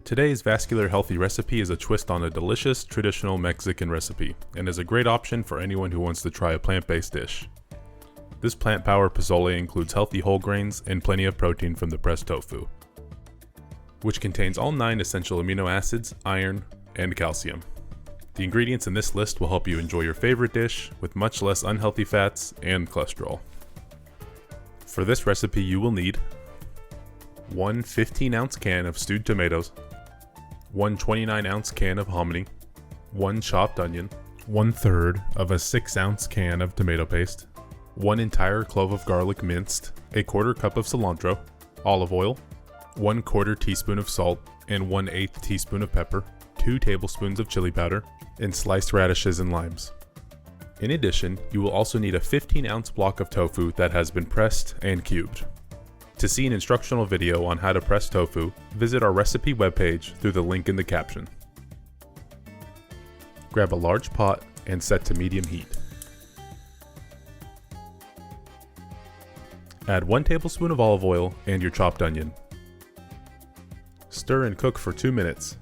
Today's Vascular healthy recipe is a twist on a delicious traditional Mexican recipe, and is a great option for anyone who wants to try a plant-based dish. This plant-powered pozole includes healthy whole grains and plenty of protein from the pressed tofu, which contains all 9 essential amino acids, iron, and calcium. The ingredients in this list will help you enjoy your favorite dish with much less unhealthy fats and cholesterol. For this recipe you will need 1 15-ounce can of stewed tomatoes, 1 29-ounce can of hominy, 1 chopped onion, 1/3 of a 6-ounce can of tomato paste, 1 entire clove of garlic minced, a 1/4 cup of cilantro, olive oil, 1/4 teaspoon of salt, and 1/8 teaspoon of pepper, 2 tablespoons of chili powder, and sliced radishes and limes. In addition, you will also need a 15-ounce block of tofu that has been pressed and cubed. To see an instructional video on how to press tofu, visit our recipe webpage through the link in the caption. Grab a large pot and set to medium heat. Add 1 tablespoon of olive oil and your chopped onion. Stir and cook for 2 minutes.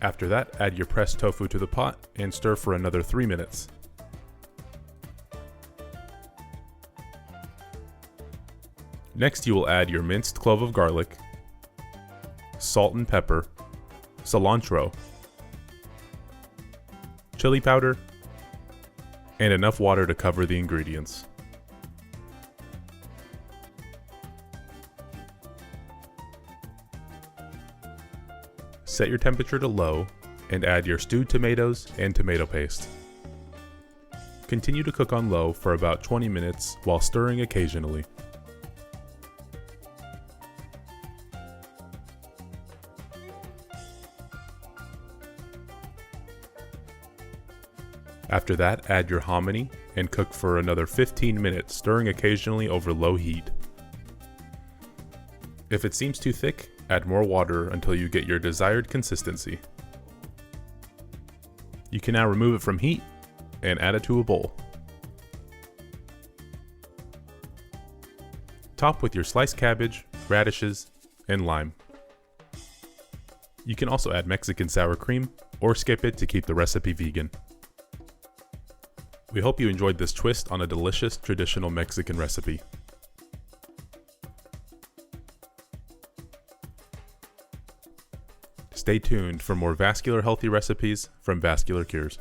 After that, add your pressed tofu to the pot and stir for another 3 minutes. Next, you will add your minced clove of garlic, salt and pepper, cilantro, chili powder, and enough water to cover the ingredients. Set your temperature to low and add your stewed tomatoes and tomato paste. Continue to cook on low for about 20 minutes while stirring occasionally. After that, add your hominy and cook for another 15 minutes, stirring occasionally over low heat. If it seems too thick, add more water until you get your desired consistency. You can now remove it from heat and add it to a bowl. Top with your sliced cabbage, radishes, and lime. You can also add Mexican sour cream or skip it to keep the recipe vegan. We hope you enjoyed this twist on a delicious traditional Mexican recipe. Stay tuned for more vascular healthy recipes from Vascular Cures.